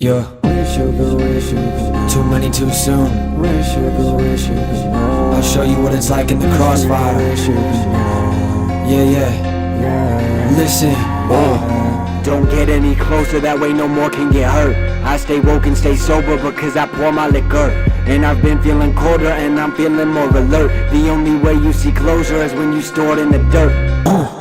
Yeah, too many too soon. I'll show you what it's like in the crossfire. Yeah. Listen, don't get any closer, that way no more can get hurt. I stay woke and stay sober because I pour my liquor. And I've been feeling colder and I'm feeling more alert. The only way you see closure is when you store it in the dirt.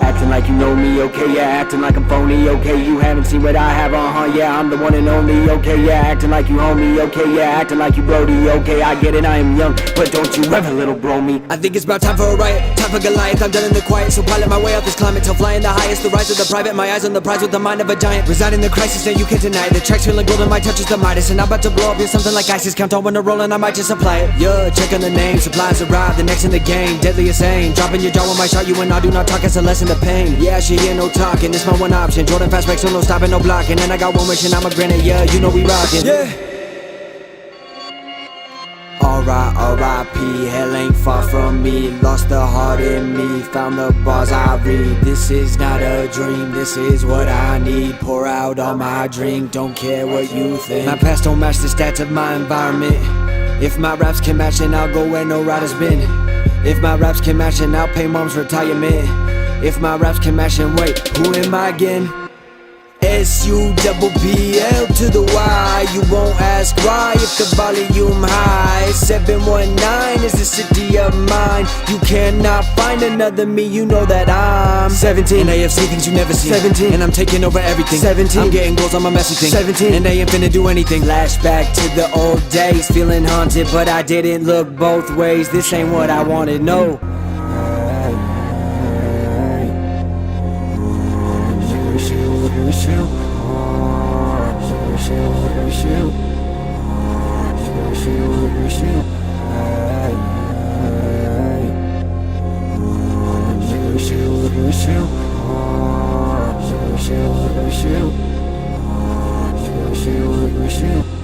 Acting like you know me, okay, yeah, acting like I'm phony, okay. You haven't seen what I have, yeah, I'm the one and only, okay, yeah. Acting like you homie, okay, yeah, acting like you brody, okay. I get it, I am young, but don't you ever little bro me. I think it's about time for a riot, time for Goliath. I'm done in the quiet, so pilot my way out this climate till flying the highest. The rise of the private, my eyes on the prize with the mind of a giant. Resigning the crisis, now you can't deny it. The track's feeling golden, my touch is the Midas. And I'm about to blow up, you're something like ISIS. Count on when to roll and I might just apply it. Yeah, check on the name, supplies arrive, the next in the game. Deadliest aim, dropping your jaw when I shot you and I do not talk, it's a lesson to pain. Yeah, she hear no talking, it's my one option. Jordan fast break, so no stopping, no blocking. And I got one mission, I'm a granite, yeah, you know we rockin'. Yeah. R.I.P. Hell ain't far from me. Lost the heart in me, found the bars I read. This is not a dream, this is what I need. Pour out all my drink, don't care what you think. My past don't match the stats of my environment. If my raps can match, then I'll go where no rider's been. If my raps can match, then I'll pay mom's retirement. If my raps can match, and wait, who am I again? S-U-double-B-L to the Y. You won't ask why if the volume high. 719 is the city of mine. You cannot find another me, you know that I'm 17, AFC things you never see. 17, and I'm taking over everything. 17, I'm getting goals on my messy thing. 17, and they ain't finna do anything. Flashback to the old days, feeling haunted, but I didn't look both ways. This ain't what I wanted, no. Shoot.